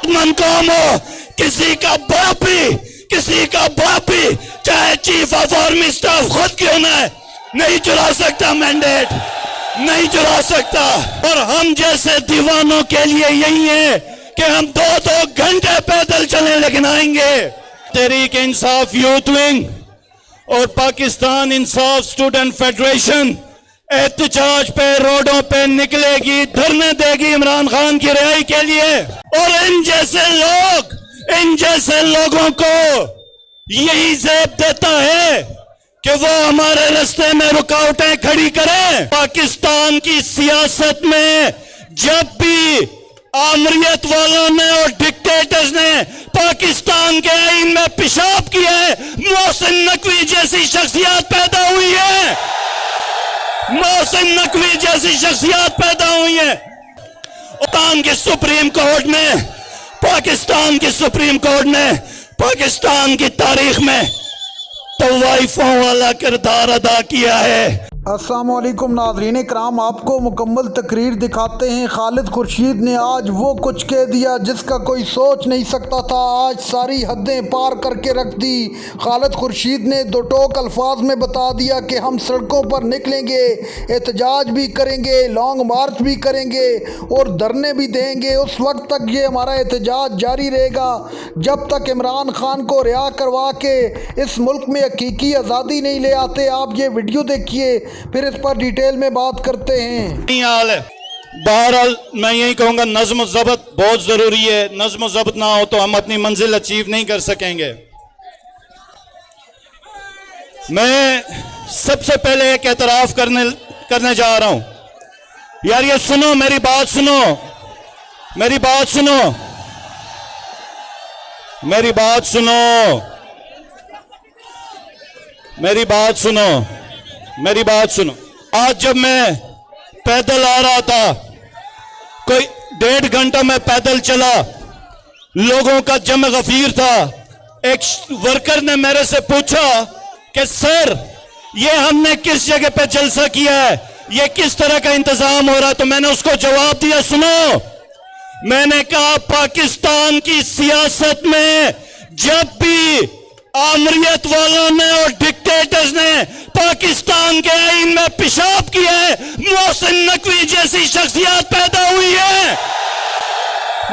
गैरतमंद कौम हो, किसी का बाप भी चाहे चीफ ऑफ आर्मी स्टाफ खुद क्यों ना है, नहीं चुरा सकता मैंडेट, नहीं चुरा सकता। और हम जैसे दीवानों के लिए यही है कि हम 2-2 घंटे पैदल चलें लेकिन आएंगे। तहरीक इंसाफ यूथ विंग और पाकिस्तान इंसाफ स्टूडेंट फेडरेशन एहतजाज पे रोडों पे निकलेगी, धरने देगी इमरान खान की रिहाई के लिए। और इन जैसे लोगों को यही ज़ेब देता है कि वो हमारे रास्ते में रुकावटें खड़ी करें। पाकिस्तान की सियासत में जब भी आमरीत वालों ने और डिक्टेटर्स ने पाकिस्तान के आईन में पेशाब किया है, मोहसिन नकवी जैसी शख्सियत पैदा हुई है, मोहसिन नकवी जैसी शख्सियत पैदा हुई है। पाकिस्तान की सुप्रीम कोर्ट ने पाकिस्तान की तारीख में तवाइफों वाला किरदार अदा किया है। अस्सलामुअलैकुम नाज़रीन कराम, आपको मुकम्मल तकरीर दिखाते हैं। खालिद खुर्शीद ने आज वो कुछ कह दिया जिसका कोई सोच नहीं सकता था, आज सारी हदें पार करके रख दी। खालिद खुर्शीद ने दो टोक अल्फाज में बता दिया कि हम सड़कों पर निकलेंगे, एहतजाज भी करेंगे, लॉन्ग मार्च भी करेंगे और धरने भी देंगे। उस वक्त तक ये हमारा एहतजाज जारी रहेगा जब तक इमरान खान को रिहा करवा के इस मुल्क में हकीकी आज़ादी नहीं ले आते। आप ये वीडियो देखिए, फिर इस पर डिटेल में बात करते हैं। हाल है। बहरहाल मैं यही कहूंगा, नज़्म ज़ब्त बहुत जरूरी है। नज़्म ज़ब्त ना हो तो हम अपनी मंजिल अचीव नहीं कर सकेंगे। मैं सबसे पहले एक एतराफ़ करने जा रहा हूं। यार ये सुनो, मेरी बात सुनो, मेरी बात सुनो, मेरी बात सुनो, मेरी बात सुनो, मेरी बात सुनो। आज जब मैं पैदल आ रहा था, कोई 1.5 घंटा मैं पैदल चला, लोगों का जम गफीर था। एक वर्कर ने मेरे से पूछा कि सर ये हमने किस जगह पे जलसा किया है, ये किस तरह का इंतजाम हो रहा है? तो मैंने उसको जवाब दिया, सुनो, मैंने कहा पाकिस्तान की सियासत में जब भी आमरीत वालों ने और डिक्टेटर्स ने पाकिस्तान के आईन में पेशाब किया है, मोहसिन नकवी जैसी शख्सियत पैदा हुई है,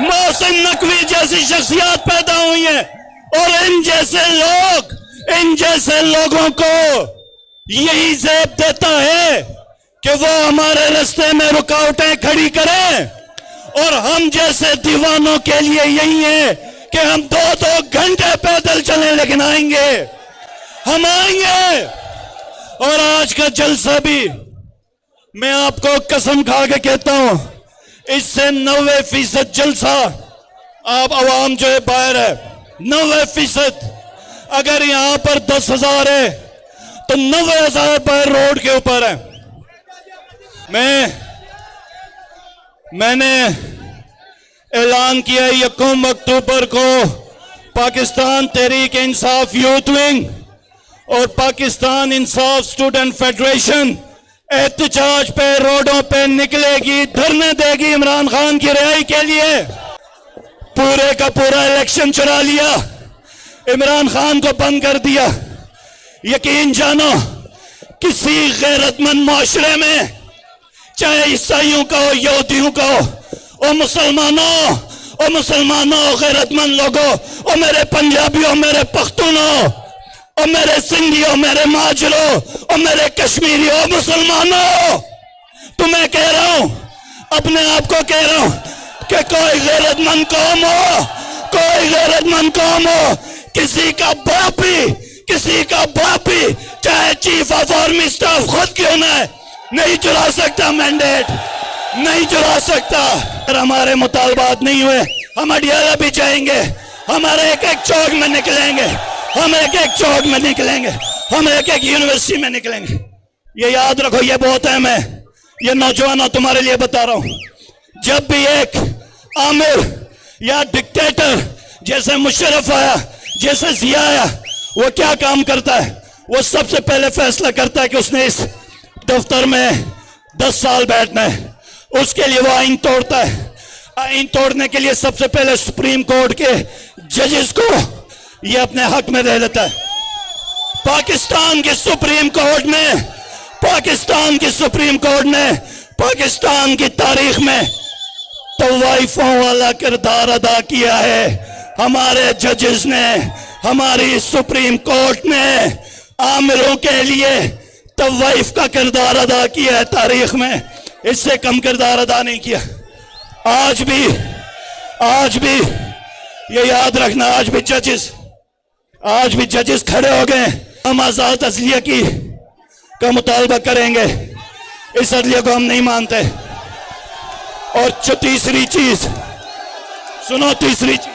मोहसिन नकवी जैसी शख्सियत पैदा हुई है। और इन जैसे लोगों को यही ज़ेब देता है कि वो हमारे रास्ते में रुकावटें खड़ी करें। और हम जैसे दीवानों के लिए यही है कि हम 2-2 घंटे पैदल चलें लेकिन आएंगे, हम आएंगे। और आज का जलसा भी मैं आपको कसम खा के कहता हूं, इससे 90% जलसा आप आवाम जो है बाहर है, 90%। अगर यहां पर 10,000 है तो 90,000 बाहर रोड के ऊपर है। मैंने ऐलान किया 1 अक्टूबर को पाकिस्तान तहरीक इंसाफ यूथ विंग और पाकिस्तान इंसाफ स्टूडेंट फेडरेशन एहतजाज पे रोडों पे निकलेगी, धरने देगी इमरान खान की रिहाई के लिए। पूरे का पूरा इलेक्शन चुरा लिया, इमरान खान को बंद कर दिया। यकीन जानो, किसी गैरतमंद माशरे में, चाहे ईसाइयों का हो, यहूदियों का हो, ओ मुसलमानों, गैरतमंद लोगों, ओ मेरे पंजाबियों, मेरे पख्तूनों, ओ मेरे सिंधियों, मेरे माजरों, ओ मेरे कश्मीरियों, मुसलमानों, तुम्हें कह रहा हूं, अपने आप को कह रहा हूं कि कोई गैरतमंद कौम हो, कोई गैरतमंद कौम हो, किसी का बाप भी चाहे चीफ ऑफ आर्मी स्टाफ खुद क्यों ना है, नहीं चुरा सकता मैंडेट, नहीं चुरा सकता। अगर हमारे मुतालबात नहीं हुए, हम अडियाला भी जाएंगे, हमारे एक चौक में निकलेंगे, हम एक चौक में निकलेंगे, हम एक यूनिवर्सिटी में निकलेंगे। ये याद रखो, ये बहुत अहम है। ये नौजवानों तुम्हारे लिए बता रहा हूं, जब भी एक आमिर या डिक्टेटर जैसे मुशर्रफ आया, जैसे जिया आया, वो क्या काम करता है? वो सबसे पहले फैसला करता है कि उसने इस दफ्तर में 10 साल बैठना है, उसके लिए वो आइन तोड़ता है। आइन तोड़ने के लिए सबसे पहले सुप्रीम कोर्ट के जजेस को ये अपने हक में ले लेता है। पाकिस्तान की सुप्रीम कोर्ट ने पाकिस्तान की तारीख में तवाइफों वाला किरदार अदा किया है। हमारे जजेस ने, हमारी सुप्रीम कोर्ट ने आमिरों के लिए तवाइफ का किरदार अदा किया है तारीख में, इससे कम किरदार अदा नहीं किया। आज भी ये याद रखना, आज भी जजेस खड़े हो गए। हम आजाद अदलिया का मुतालबा करेंगे, इस अदलिया को हम नहीं मानते। और तीसरी चीज सुनो, तीसरी चीज,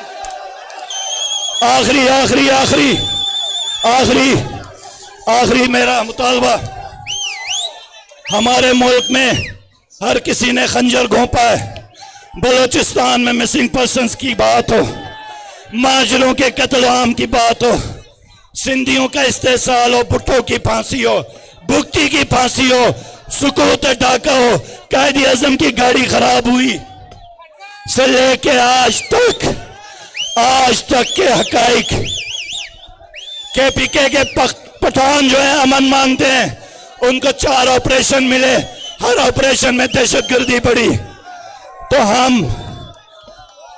आखिरी मेरा मुतालबा, हमारे मुल्क में हर किसी ने खंजर घोंपा है। बलोचिस्तान में मिसिंग पर्सन्स की बात हो, माजरों के कत्ल आम की बात हो, सिंधियों का इस्तेसाल हो, भुट्टो की फांसी हो, भुक्ती की फांसी हो, सुकूत डाका हो, कायदे आजम की गाड़ी खराब हुई से लेके आज तक के हकाइक, केपीके के पठान जो है अमन मांगते हैं, उनको 4 ऑपरेशन मिले, हर ऑपरेशन में दहशतगर्दी बढ़ी, तो हम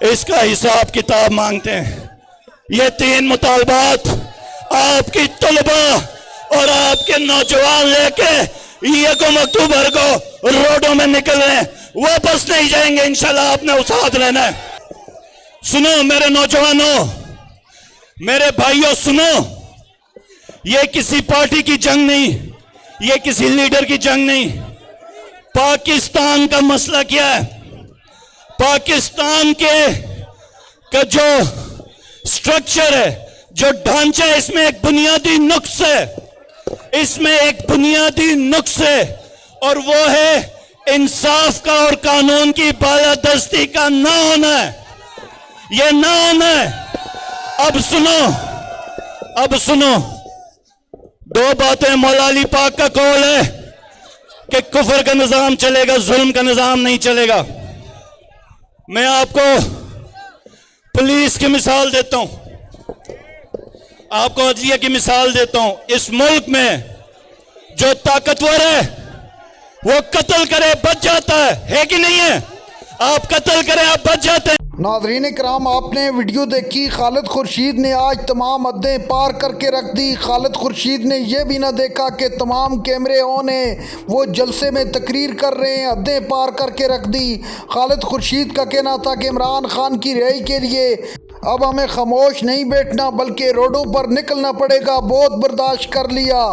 इसका हिसाब किताब मांगते हैं। ये 3 मुतालबात आपकी तलबा और आपके नौजवान लेके 1 अक्टूबर को रोडों में निकल रहे हैं, वापस नहीं जाएंगे इंशाल्लाह। आपने साथ रहना है। सुनो मेरे नौजवानों, मेरे भाइयों, सुनो, ये किसी पार्टी की जंग नहीं, ये किसी लीडर की जंग नहीं। पाकिस्तान का मसला क्या है? पाकिस्तान का जो स्ट्रक्चर है, जो ढांचा है, इसमें एक बुनियादी नुक्स है, और वो है इंसाफ का और कानून की बालादस्ती का ना होना है। ये ना होना है। अब सुनो 2 बातें। मौला अली पाक का कौल है कि कुफर का निजाम चलेगा, जुल्म का निजाम नहीं चलेगा। मैं आपको पुलिस की मिसाल देता हूं, आपको अदलिया की मिसाल देता हूं। इस मुल्क में जो ताकतवर है वो कत्ल करे बच जाता है कि नहीं है? आप कत्ल करें, आप बच जाते हैं। नाज़रीन इकराम, आपने वीडियो देखी। खालिद खुर्शीद ने आज तमाम हदें पार करके रख दी। खालिद खुर्शीद ने यह भी ना देखा कि तमाम कैमरे ऑन हैं, वो जलसे में तकरीर कर रहे हैं, हदें पार करके रख दी। खालिद खुर्शीद का कहना था कि इमरान खान की रिहाई के लिए अब हमें खामोश नहीं बैठना बल्कि रोडों पर निकलना पड़ेगा। बहुत बर्दाश्त कर लिया।